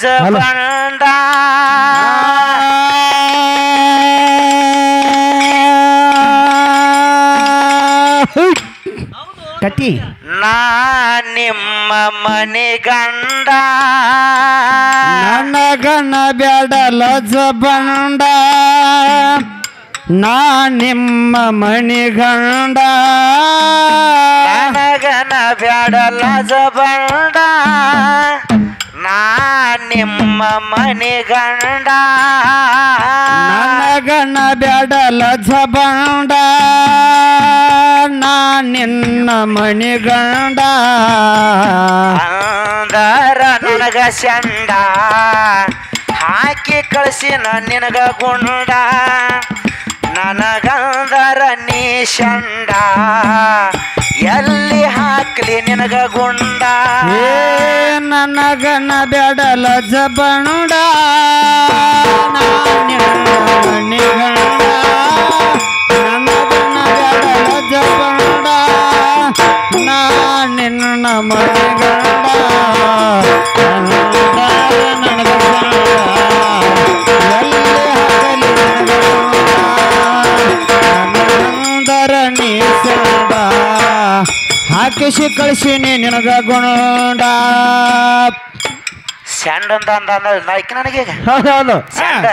ಜಬಂಡ ಕಟ್ಟಿ ನಾ ನಿಮ್ಮ ಮನೆ ಗಂಡ ನನಗನ ಬ್ಯಾಡಲ ಜಬಂಡ ನಾ ನಿಮ್ಮ ಮನೆ ಗಂಡ ನನಗನ ಬ್ಯಾಡಲ ಜಬಂಡ ನಾ ನಿಮ್ಮ ಮನೆ ಗಂಡ ನನಗನ ಬ್ಯಾಡಲ ಜಬಂಡ ನಾ ನಿನ್ನ ಮನೆ ಗಂಡ ಅಂದರ ನನಗ ಚಂಡ ಹಾಕಿ ಕಳಿಸಿ ನಿನಗ ಗುಂಡ ನನಗಂದರ ನೀ ಚಂಡ ಎಲ್ಲಿ ಹಾಕ್ಲಿ ನಿನಗ ಗುಂಡ ಏ ನನಗನ ಬ್ಯಾಡಲ ಜಬಂಡ ನಾ ನಿನ್ನ ಮನೆ ಗಂಡ ನನಗನ ಬ್ಯಾಡಲ ಜಬಂಡ ನಾ ನಿನ್ನ ಮನೆ ಗಂಡ ನನಗ ನನಗಂದರ ನೀ ಚಂಡ ಹಾಕಿಸಿ ಕಳಿಸಿನಿ ನಿನಗ ಗುಂಡ ಸ್ಯಾಂಡ್ ಅಂತ ಅಂದ ನನಗೆ ಹೌದು ಸ್ಯಾಂಡ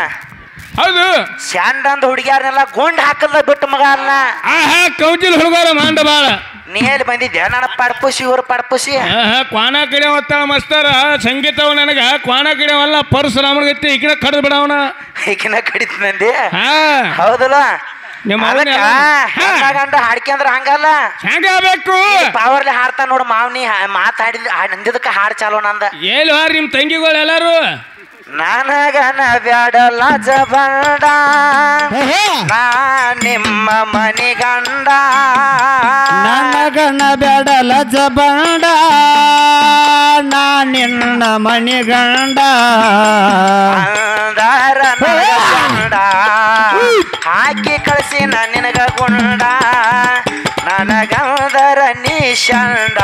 ಹೌದು ಸ್ಯಾಂಡ್ ಅಂದ ಹುಡುಗಿಯಾರನ್ನೆಲ್ಲ ಗುಂಡ್ ಹಾಕದ ಬಿಟ್ಟು ಮಗ ಅಲ್ಲ ಕೌಜಿಲ್ ಹುಡುಗಾರ ಮಾಂಡ ಬಾಳ ನೀ ಎಲ್ಲಿ ಬಂದಿದ್ದೆ ನನ್ನ ಪಡ್ಪುಸಿ ಇವ್ರು ಪಡ್ಪುಸಿ ಕ್ವಾಣ ಕಡೆ ಒತ್ತಾಳ ಮಸ್ತಾರ ಸಂಗೀತವ ನನಗ ಕ್ವಾಣ ಕಡೆ ಅಲ್ಲ ಪರಶುರಾಮನ ಗತಿ ಈಗಿನ ಕಡ್ದು ಬಿಡವನ ಈಗಿನ ಕಡಿತ ಮಂದಿ ಹಾ ಹೌದಲ್ಲ ನಿಮ್ಮ ಗಂಡ ಹಾಡ್ಕೊಂಡ್ರ ಹಂಗಲ್ಲ ಹೆಂಗಾಗಬೇಕು ಪಾವರ್ಲಿ ಹಾಡ್ತಾ ನೋಡು ಮಾವ್ನಿ ಮಾತಾಡಿದ ಅಂದಿದ್ದಕ್ಕ ಹಾಡ್ ಚಾಲೋ ನಂದ ಎಲ್ಲಿ ಹಾರ ನಿಮ್ ತಂಗಿಗಳು ಎಲ್ಲಾರು ನನಗನ ಬ್ಯಾಡಲ್ಲ ಜಬಂಡ ನಾ ನಿಮ್ಮ ಮನೆ ಗಂಡ ನನಗನ ಬ್ಯಾಡಲ ಜಬಂಡ ನಾ ನಿನ್ನ ಮನೆ ಗಂಡ ಅಂದಾರ ನನಗ ಗಂಡ ಹಾಕಿ ಕಳಿಸಿ ನಿನಗ ಗುಂಡ ನನಗಂದರ ನೀ ಚಂಡ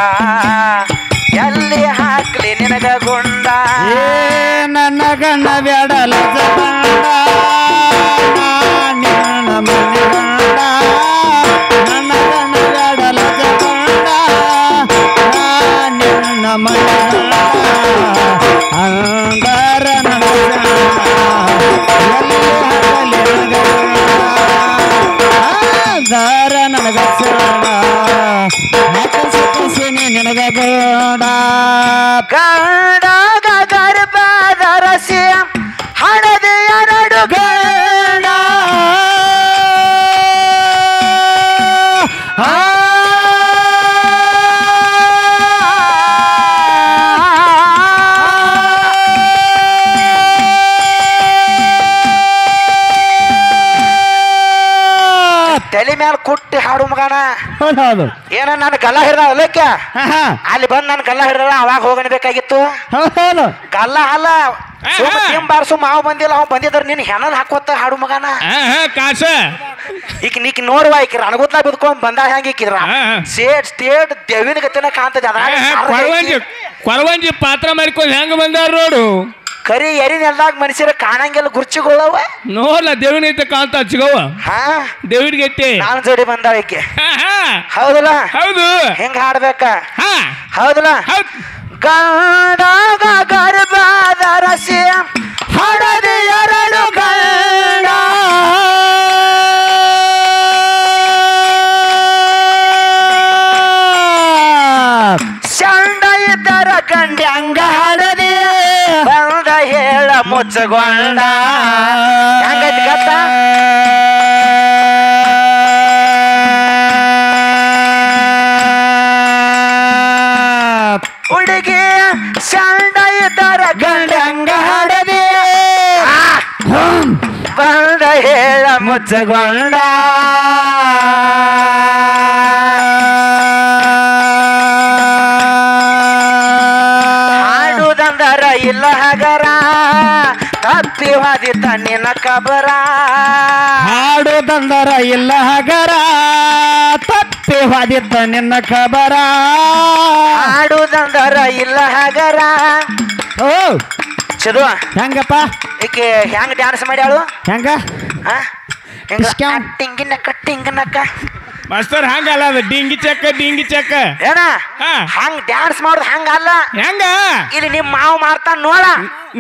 ಎಲ್ಲಿ ಹಾಕ್ಲಿ ನಿನಗ ಗುಂಡ ಏ ನನಗನ ಬ್ಯಾಡಲ ಜಬಂಡ ನಾ ನಿನ್ನ ಮನೆ ಗಂಡ ನನಗನ ಬ್ಯಾಡಲ ಜಬಂಡ ನಾ ನಿನ್ನ ಮನೆ ಗಂಡ ಅಂದರ ನನಗ ದಾರ ನನಗ ಚಂಡ ಹಾಕಿಸಿ ಕಳಿಸಿನಿ ನಿನಗ ಗುಂಡ ಗಂಡಗ ಗರ್ಭದ ರಸಿ ಹಣದ ಎರಡು ಗಂಡ ತಲೆ ಮೇಲೆ ಕುಟ್ಟಿ ಹಾಡು ಮಗನ ಹೌದು ಏನ ನಾನು ಗಲ್ಲ ಹಿಡ್ದ ಅಲ್ಲಕ್ಕ ಅಲ್ಲಿ ಬಂದ್ ನಾನು ಗಲ್ಲ ಹಿಡ್ದ ಅವಾಗ ಹೋಗಬೇಕಾಗಿತ್ತು ಹೌದು ಗಲ್ಲ ಅಲ್ಲ ಬಾರ್ಸು ಮಾವು ಬಂದಿಲ್ಲ ಅವ್ ಬಂದಿದ್ರ ನಿನ್ ಹೆಣಲ್ ಹಾಕೋತ ಹಾಡು ಮಗನ ಕಾಸ ಈಗ ನೀಕ್ ನೋಡುವ ಈಕ ನನಗೊತ್ತಾ ಬಿದ್ಕೊಂಡ್ ಬಂದ ಹೆಂಗ ಈಕಿದ್ರ ಸ್ಟೇಟ್ ದೇವಿನ ಗತಿನ ಕಾಣ್ತದೆ ಕೊರವಂಜಿ ಪಾತ್ರ ಮಾಡ್ಕೊಂಡು ಹೆಂಗ ಬಂದಾರ ನೋಡು ಕರಿ ಎರಿ ನೆಲ್ದಾಗ ಮನುಷ್ಯರ ಕಾಣಂಗೆಲ್ಲ ಗುರ್ಚಿಗಳವ ನೋಡ್ಲ ದೇವಿನ ಐತೆ ಕಾಣ್ತಾ ಹಚ್ಚಿಗವ ಹಾ ದೇವಿನ ಐತೆ ನಾನ್ ಜೋಡಿ ಬಂದಾಳ ಈಕೆ ಹೌದಲ್ಲ ಹೌದು ಹೆಂಗ ಹಾಡ್ಬೇಕ ಹಾ ಹೌದಲ್ಲ ಹೌದ್ ಗಂಡಗ ಗರ್ಭದ ರಸಿ ಹಣದ ಎರಡು ಗಂಡ ಚಂಡ ಇದ್ದರ ಗಂಡಿ ಹಂಗ ಹಾಡದೆ ಬಂದ ಹೇಳ ಮುಚ್ಚಗೊಂಡ ಹೆಂಗೈತಿ ಗತ್ತ ಹುಡುಗಿ ಚಂಡ ಇದ್ದರ ಗಂಡಿ ಹಂಗ ಹಾಡದೆ ಬಂದ ಹೇಳ ಮುಚ್ಚಗೊಂಡ ಹಾಡುದಂದರ ಇಲ್ಲ ಹಗರ ತಪ್ಪಿ ಹೋದಿತ್ತ ನಿನ್ನ ಕಬರ ಹಾಡುದಂದರ ಇಲ್ಲ ಹಗರ ತಪ್ಪಿ ಹೋದಿತ್ತ ನಿನ್ನ ಖಬರ ಹಾಡುದಂದರ ಇಲ್ಲ ಹಗರ ಓ ಚದು ಹೆಂಗಪ್ಪ ಈಕೆ ಹೆಂಗ್ ಡ್ಯಾನ್ಸ್ ಮಾಡ್ಯಾಳು ಹೆಂಗ ಇಸ್ಕ್ಯಾವ್. ಟಿಂಗಿನ ಕಟ್ಟಿಂಗನಕ್ಕ ಮಾಸ್ತರ್ ಹಂಗಲ್ಲ ಅದು ಡಿಂಗಿ ಚೆಕ್ಕ ಏನ ಹಾ. ಹಂಗ್ ಡ್ಯಾನ್ಸ್ ಮಾಡುದು ಹಂಗಲ್ಲ ಹೆಂಗ ಇಲ್ಲಿ ನಿಮ್ ಮಾವು ಮಾಡ್ತಾನ ನೋಡ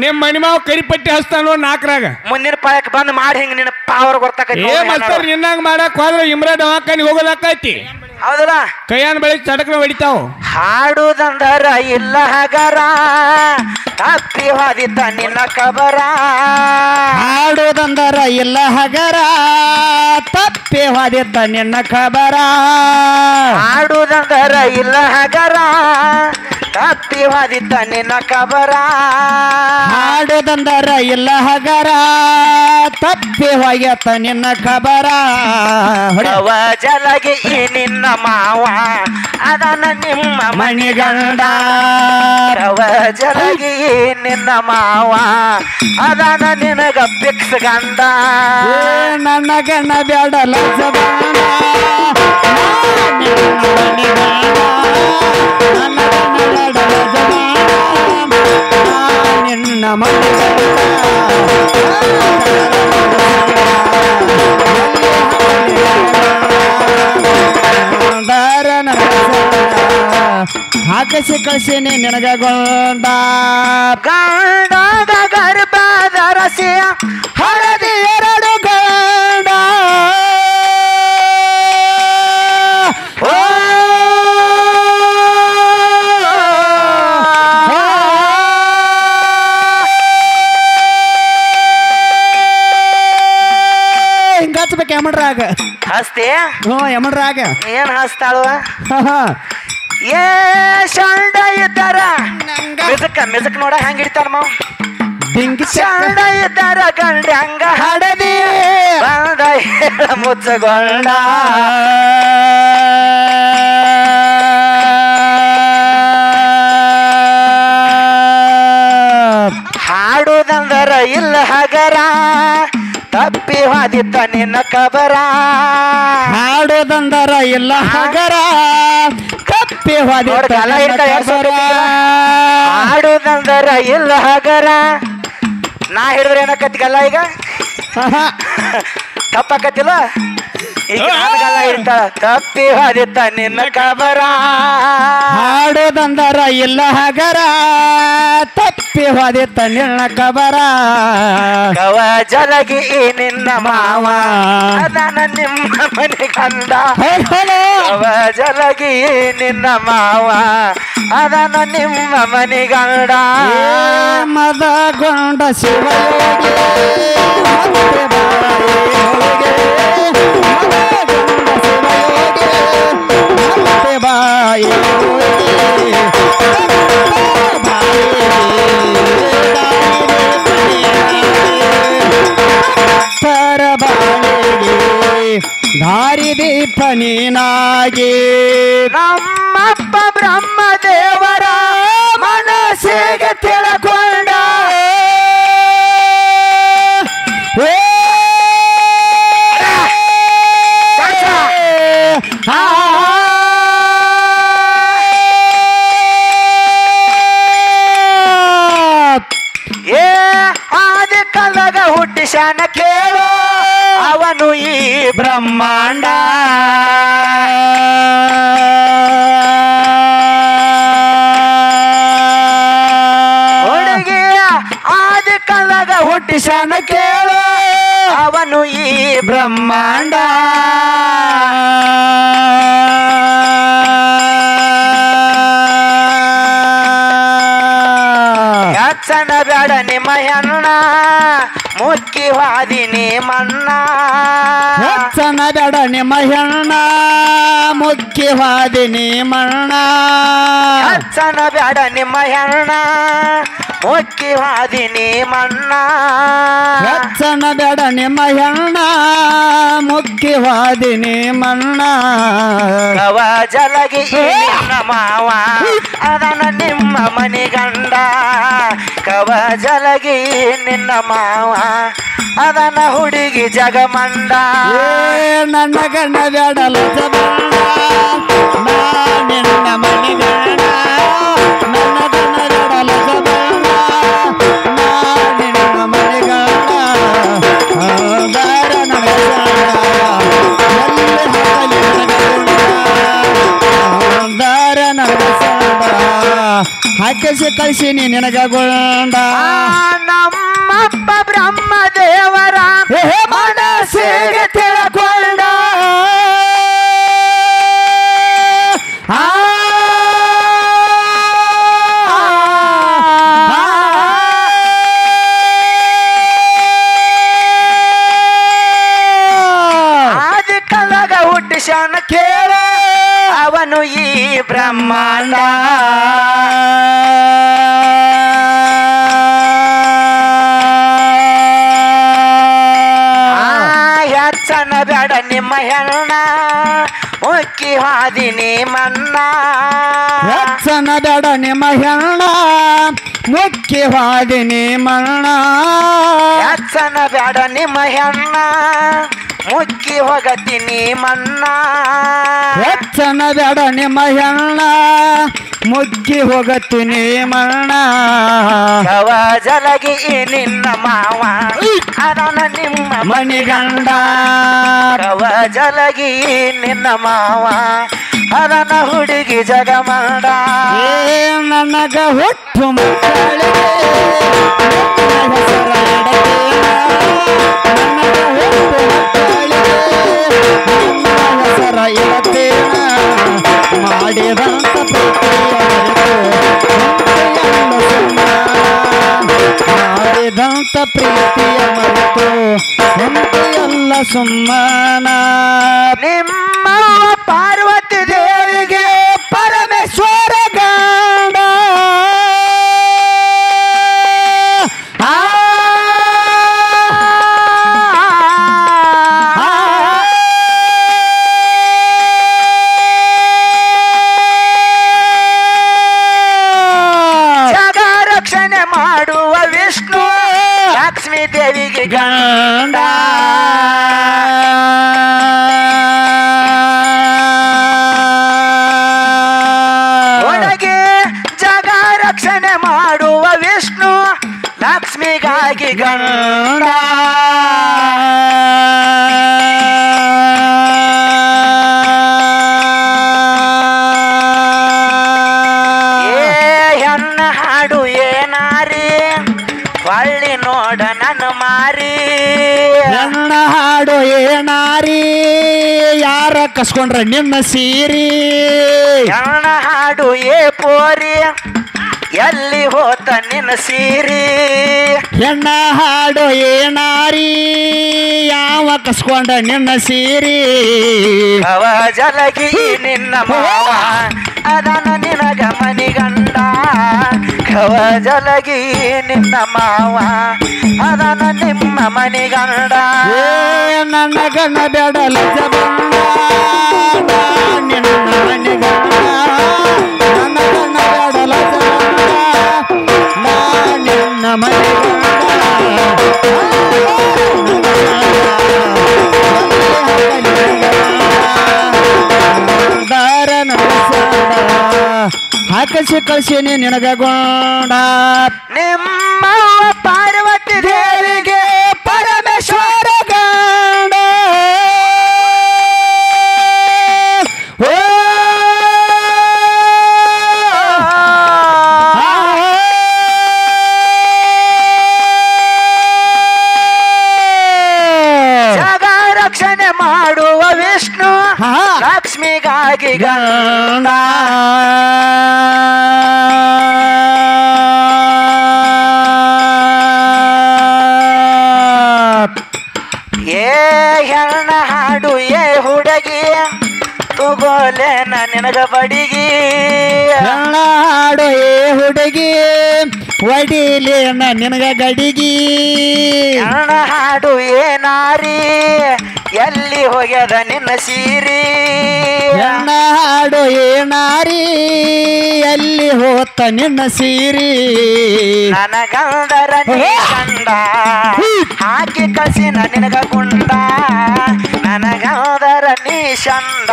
ನಿಮ್ ಮನಿ ಮಾವ ಕರಿಪಟ್ಟಿ ಹಸ್ತಾನ ನೋಡ್ ನಾಲ್ಕರಾಗ ಮುಂದಿನ ಪಾಯಕ್ ಬಂದ್ ಮಾಡಿ ಹಿಂಗ ನಿನ್ನ ಪಾವರ್ ಗೊತ್ತಾಕೈತಿ ಏ ಮಾಸ್ತರ್ ನಿನ್ನಂಗ ಮಾಡಕ್ ಹೋದ್ರ ಇಮ್ರಾ ದವಾಖಾನಿ ಹೋಗೋದಾಕೈತಿ ಹೌದಲ್ಲ ಕೈಯಾನ್ ಬೆಳಗ್ಗೆ ಚಟಕ್ನ ಹೊಡಿತಾವ್ ಹಾಡುದಂದರ ಇಲ್ಲ ಹಗರ ತಪ್ಪಿ ಹೋದಿತ್ತ ನಿನ್ನ ಕಬರ ಹಾಡುದಂದರ ಇಲ್ಲ ಹಗರ ತಪ್ಪಿ ಹೋದಿತ್ತ ನಿನ್ನ ಖಬರ ಹಾಡುದಂದರ ಇಲ್ಲ ಹಗರ ತಪ್ಪಿ ಹೋದಿತ್ತ ನಿನ್ನ ಕಬರ ಹಾಡುದಂದರ ಇಲ್ಲ ಹಗರ ತಪ್ಪಿ ಹೋಗ್ಯತ್ತ ನಿನ್ನ ಖಬರ ಕವ ಜಲಗಿ ಈ ನಿನ್ನ ಮಾವ ಅದನ್ನ ನಿಮ್ಮ ಮಣಿಗಂಡ ಕವ ಜಲಗಿ ಈ ನಿನ್ನ ಮಾವ ಅದನ್ನ ನಿನಗ ಪಿಕ್ಸ್ ಗಂಡ ಏ ನನ್ನ ಗಣ್ಣ ಬ್ಯಾಡಲ ಜಬಾನ ನನ್ನ ಗಣ್ಣ ಬ್ಯಾಡಲ ಜಬಾನ ನಿನ್ನ ಹಾಕಸಿ ಕಳಿಸೀನಿ ನಿನಗಗೊಂಡ ಗಂಡಗ ಗರ್ಭದ ರಸಿಯ ಹಳದಿ ಎರಡು ಗಂಡ ಓ ಹಿಂಗ ಹಚ್ಬೇಕು ಯಮಣ್ರಾಗ ಹಸ್ತಿ ಯಮಣ್ರಾಗ ಏನ್ ಹಸ್ತಾಳು ಹಾ ಏ ಶಂಡ ಇದ್ದಾರ ಮಿಸಕ್ ನೋಡ ಹೆಂಗ್ ಹಿಡಿತಾರ ಮಾವ್ ಡಿಂಗಿ ಶಂಡ ಇದ್ದಾರ ಗಂಡ ಹಂಗ ಹಡದಿ ಬಂದ ಹೇಳ ಮುಚ್ಚಗೊಂಡ ಹಾಡುದಂದರ ಇಲ್ಲ ಹಗರ ತಪ್ಪಿ ಹೋದಿತ್ತ ನಿನ್ನ ಕಬರ ಹಾಡುದಂದರ ಇಲ್ಲ ಹಗರ ತಪ್ಪಿ ನೋಡ್ ಗಲ ಇರ್ತಾವ ಎಷ್ಟ್ ಸುಟ್ಟಿರ್ತಾವ. ಹಾಡುದಂದರ ಇಲ್ಲ ಹಗರ ನಾ ಹಿಡಿದ್ರೆ ಏನಕತ್ತಿ ಗಲ್ಲ ಈಗ ತಪ್ಪಾಕತ್ತಿಲ್ಲ ಈಗ ಗಲ್ಲ ಇರ್ತಾಳ ತಪ್ಪಿ ಹೋದಿತ್ತ ನಿನ್ನ ಕಬರ ಹಾಡುದಂದರ ಇಲ್ಲ ಹಗರ ತಪ್ಪಿ ಹೋದಿತ್ತ ನಿನ್ನ ಕಬರ ಕವ ಜಲಗಿ ಈ ನಿನ್ನ ಮಾವ ಅದನ ನಿಮ್ಮ ಮನೆ ಗಂಡ ಕವ ಜಲಗಿ ಈ ನಿನ್ನ ಮಾವ ಅದನ ನಿಮ್ಮ ಮನೆ ಗಂಡ ಮದಗೊಂಡ ಶಿವಯೋಗಿ ಮತ್ತೆ ಬಾಯಿಗೆ ಮದಗೊಂಡ ಶಿವಯೋಗಿ ಮತ್ತೆ ದಾರಿ ದೀಪ ನೀನಾಗಿ ನಮ್ಮಪ್ಪ ಬ್ರಹ್ಮ ದೇವರ ಮನಸ್ಸಿಗೆ ತಿಳ್ಕೊಂಡ ಏ ಆದಿ ಕಾಲದಾಗ ಹುಟ್ಟಿಸ್ಯಾನ ಕೇಳು ಅವನು ಈ ಬ್ರಹ್ಮಾಂಡ ಹುಡುಗಿಯ ಆದಿ ಕಾಲದಾಗ ಹುಟ್ಟಿಸ್ಯಾನ ಕೇಳು ಅವನು ಈ ಬ್ರಹ್ಮಾಂಡ ಯಕ್ಷನ ಬೇಡ ನಿಮ್ಮ ಹೆಣ್ಣ ಮುಕ್ಕಿ ವಾದಿನಿ ಮಣ್ಣ ಹೆಚ್ಚನ ಬೇಡ ನಿಮ್ಮ ಹೆಣ್ಣ ಮುಕ್ಕಿ ವಾದಿನಿ ಮಣ್ಣ ಯಕ್ಷನ ಬೇಡ ನಿಮ್ಮ ಹೆಣ್ಣ ಮುಕ್ಕಿ ಹಾದಿನಿ ಮಣ್ಣ ರಕ್ಷಣ ಬೇಡ ನಿಮ್ಮ ಹೆಣ್ಣ ಮುಕ್ಕಿ ವಾದಿನಿ ಮಣ್ಣ ಕವ ಜಲಗಿ ನಿನ್ನ ಮಾವ ಅದನ ನಿಮ್ಮ ಮನಿಗಂಡ ಕವ ಜಲಗಿ ನಿನ್ನ ಮಾವ ಅದನ ಹುಡುಗಿ ಜಗಮಂಡ ನನ್ನ ಗಂಡ ಬೇಡಲ ನಿನ್ನ ಮನಿಗಂಡ ನನ್ನ ಗಂಡ ಬೇಡಲ ನಿನ್ನ ಮನಿಗಂಡ ಹಾಕಿಸಿ ಕಳಿಸಿನಿ ನಿನಗಗೊಂಡ ನಮ್ಮಪ್ಪ ಬ್ರಹ್ಮ ದೇವರ ಮನಸ್ಸಿಗೆ ತಿಳ್ಕೊಂಡ ಆದಿ ಕಲಗ ಹುಟ್ಟಿಸ್ಯಾನ ಕೇಳ ಅವನು ಈ ಬ್ರಹ್ಮಾಂಡ ಹೆಚ್ಚನ ಬೇಡ ನಿಮ್ಮ ಹೆಣ್ಣ ಮುಕ್ಕಿ ಹಾದಿನಿ ಮಣ್ಣ ಹೆಚ್ಚನ ಬೇಡ ನಿಮ್ಮ ಹೆಣ್ಣ ಮುಕ್ಕಿ ಹಾದಿನಿ ಮಣ್ಣ ಹೆಚ್ಚನ ಬೇಡ ನಿಮ್ಮ ಹೆಣ್ಣ ಮುಕ್ಕಿ ಹೋಗತೀನಿ ಮಣ್ಣ ಹೆಚ್ಚನ ಬೇಡ ನಿಮ್ಮ ಹೆಣ್ಣ ಮುಕ್ಕಿ ಹೋಗತೀನಿ ಮಣ್ಣ ಕವ ಜಲಗಿ ನಿನ್ನ ಮಾವ ಅದನ ನಿಮ್ಮ ಮಣಿಗಂಡ ಕವ ಜಲಗಿ ನಿನ್ನ ಮಾವ ಅದನ ಹುಡುಗಿ ಜಗಮಂಡ ನನಗ ಹುಟ್ಟು ಮಕ್ಕಳಿಗೆ ಹೆಸರ ಇಡತೇನ ಮಾಡಿದಂತ ಮಾಡಿದಂತ ಪ್ರೀತಿಯ ಮರೆತು ಎಂತೆಲ್ಲ ಸುಮ್ಮನ ನಿಮ್ಮ ಪಾರ್ವತಿ ದೇವಿಗೆ ಪರಮೇಶ್ವರ ಗಂಡ ಮಾಡುವ ವಿಷ್ಣು ಲಕ್ಷ್ಮೀ ದೇವಿಗೆ ಗಂಡ ಒಳಗೆ ಜಗ ರಕ್ಷಣೆ ಮಾಡುವ ವಿಷ್ಣು ಲಕ್ಷ್ಮಿಗಾಗಿ ಗಂಡ ಹೊಳ್ಳಿ ನೋಡ ನನ್ನ ಮಾರಿ ನನ್ನ ಹಾಡು ಏನಾರಿ ಯಾರ ಕಸ್ಕೊಂಡ್ರ ನಿನ್ನ ಸೀರಿ ನನ್ನ ಹಾಡು ಏ ಪೋರಿ ಎಲ್ಲಿ ಹೋತ ನಿನ್ನ ಸೀರಿ ಹೆಣ್ಣ ಹಾಡು ಏನಾರಿ ಯಾವ ಕಸ್ಕೊಂಡ ನಿನ್ನ ಸೀರಿ ಕವ ಜಲಗಿ ನಿನ್ನ ಮಾವ ಅದನ ನಿನಗ ಮನಿಗಂಡ ಕವ ಜಲಗಿ ನಿನ್ನ ಮಾವ ಅದನ ನಿಮ್ಮ ಮನಿಗಂಡ ನನ್ನ ಗಣ ಬೆಡಲ ನಿನ್ನ ಮನಿಗಂಡ ನನ್ನ ಗಣ ಬೆಡಲ ನಿನ್ನ ಮನಿಗಂಡ ಹಾಕಿಸಿ ಕಳಿಸೀನಿ ನಿನಗಗೊಂಡ ನಿಮ್ಮ ಪಾರ್ವತಿ ದೇವಿಗೆ ಪರಮೇಶ್ವರ ಗಂಡ ಜಗ ರಕ್ಷಣೆ ಮಾಡುವ ವಿಷ್ಣು ಲಕ್ಷ್ಮಿಗಾಗಿ ಗಂಡ ಏ ಹೆಣ್ಣ ಹಾಡು ಏ ಹುಡುಗಿ ತಗೋಲೇನ ನಿನಗ ಬಡಿಗಿ ಹೆಣ್ಣ ಹಾಡು ಏ ಹುಡುಗಿ ಒಡಿಲೇನ ನಿನಗ ಗಡಿಗಿ ನನ್ನ ಹಾಡು ಏನಾರಿ ಎಲ್ಲಿ ಹೋಗ್ಯದ ನಿನ್ನ ಸೀರಿ ಹೆಣ್ಣ ಹಾಡು ಏನಾರಿ ಎಲ್ಲಿ ಹೋತ ನಿನ್ನ ಸೀರಿ ನನಗಂದರ ನೀ ಕಂಡ ಹಾಕಿ ಕಳ್ಸಿನ ನಿನಗ ಗುಂಡ ನನಗಂದರ ನೀ ಚಂದ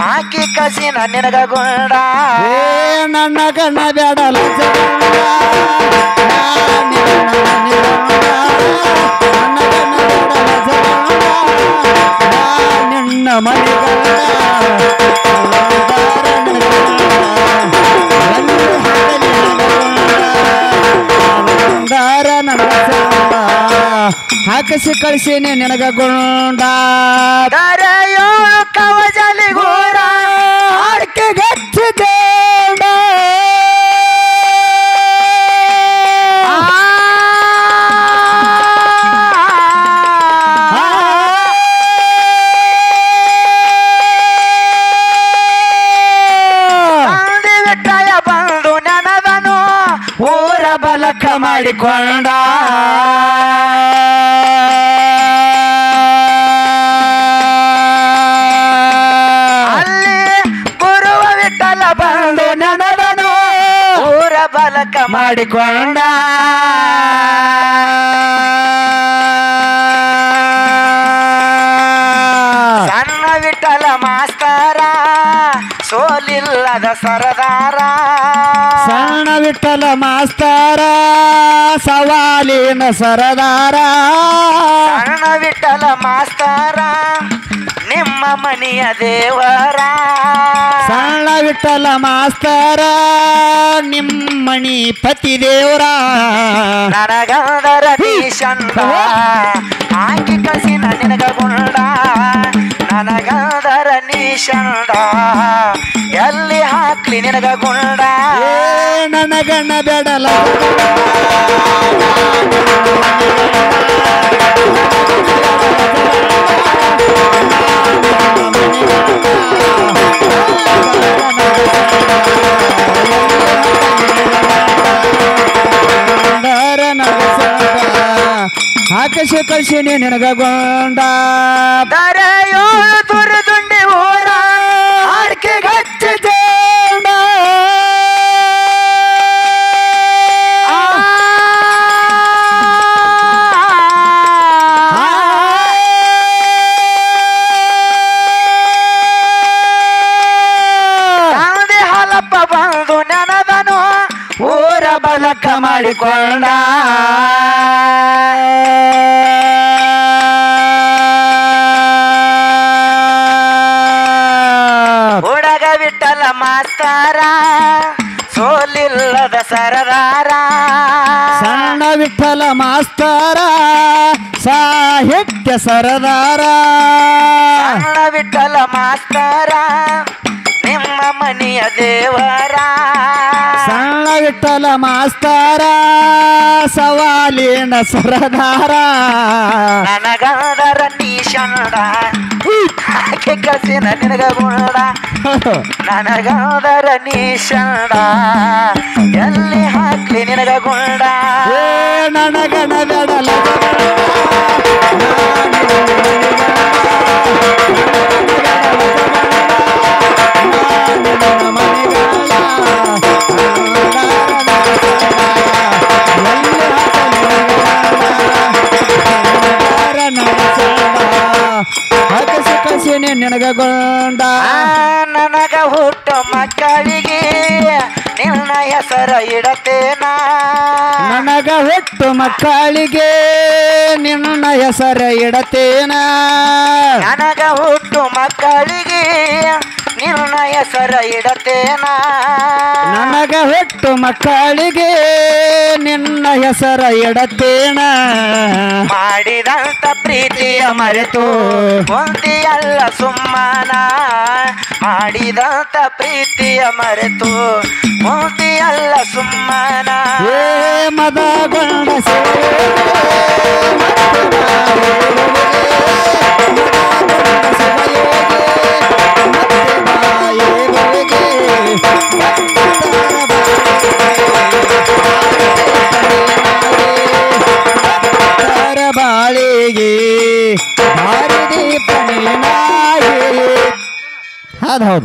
ಹಾಕಿ ಕಳ್ಸಿನ ನಿನಗ ಗುಂಡ ಏ ನನ್ನ ಗಣ ಬೇಡಲ ಜಗಂಡ ನಿನ್ನ ಮನೆಗಳ ಹಾಕಿಸಿ ಕಳಿಸೀನಿ ನಿನಗ ಗುಂಡ ದರೆಯೋಳು ಕವಜಲಿ ಗೋರ ಆಡ್ಕೆ ಗಚ್ಚಿದೆ ಬಂದು ನನದನು ಊರ ಬಲಕ ಮಾಡಿಕೊಂಡ ಅಲ್ಲಿ ಗುರುವ ವಿಠಲ ಬಂದು ನನದನು ಊರ ಬಲಕ ಮಾಡಿಕೊಂಡ ಸಣ್ಣ ವಿಠಲ ಮಾಸ್ತರ ಸೋಲಿಲ್ಲದ ಸರದಾರ ಸಣ್ಣ ವಿಠಲ ಮಾಸ್ತರ ಸವಾಲಿನ ಸರದಾರ ಸಣ್ಣ ವಿಠಲ ಮಾಸ್ತರ ನಿಮ್ಮ ಮನೆಯ ದೇವರ ಸಣ್ಣ ವಿಠಲ ಮಾಸ್ತರ ನಿಮ್ಮಣಿ ಪತಿ ದೇವರ ನನಗಂದರ ನೀ ಚಂದ ಹಾಕಿ ಕಸಿನ ನಿನಗ ಗುಂಡ ನನಗಂದರ ನೀ ಚಂದ ಎಲ್ಲಿ ಹಾಕ್ಲಿ ನಿನಗ ಗುಂಡ ಏ ನನಗಣ್ಣ ಬೇಡಲ ಆಕಾಶ ಕಳ್ಸಿನಿ ನಿನಗ ಗೊಂಡ ದರೆಯೋಳು ತುರುದುಂಡಿ ಊರ ಆಡ್ಕೆ ಗಚ್ಚಿದೆ ತಾಂದಿ ಹಾಲಪ್ಪ ಬಂದು ನೆನದನು ಊರ ಬಲಕ ಮಾಡಿಕೊಂಡ ಹುಡುಗ ವಿಠಲ ಮಾಸ್ತರ ಸೋಲಿಲ್ಲದ ಸರದಾರ ಸಣ್ಣ ವಿಠಲ ಮಾಸ್ತರ ಸಾಹಿತ್ಯ ಸರದಾರ ಸಣ್ಣ ವಿಠಲ ಮಾಸ್ತರ ನಿಮ್ಮ ಮನೆಯ ದೇವರ ಸಣ್ಣ ವಿಠಲ ಮಾಸ್ತರ ಸವಾಲಿನ ಸರದಾರ ನನಗಂದರ ನೀ ಚಂದ ಹಾಕಿ ಕಸಿನ ನಿನಗ ಗುಂಡ ನನಗಂದರ ನೀ ಚಂದ ಎಲ್ಲಿ ಹಾಕ್ಲಿ ನಿನಗ ಗುಂಡ ಏ ನನಗಣ ಬೇಡಲ ನಿನಗ ಗೊಂಡ ನನಗ ಹುಟ್ಟು ಮಕ್ಕಳಿಗೆ ನಿನ್ನ ಹೆಸರ ಇಡತೇನ ನನಗ ಹುಟ್ಟು ಮಕ್ಕಳಿಗೆ ನಿನ್ನ ಹೆಸರ ಇಡತೇನ ನನಗ ಹುಟ್ಟು ಮಕ್ಕಳಿಗೆ ನಿನ್ನ ಹೆಸರ ಇಡತೇನ ನನಗ ಹುಟ್ಟು ಮಕ್ಕಳಿಗೆ ನಿನ್ನ ಹೆಸರ ಇಡತೇನ ಮಾಡಿದಂತ ಪ್ರೀತಿಯ ಮರೆತು ಕುಂತಿಯಲ್ಲ ಸುಮ್ಮನ ಮಾಡಿದಂತ ಪ್ರೀತಿಯ ಮರೆತು ಕುಂತಿಯಲ್ಲ ಸುಮ್ಮನ ಏ ಮದಗೊಂಡ ಅದ್ ಹೌದು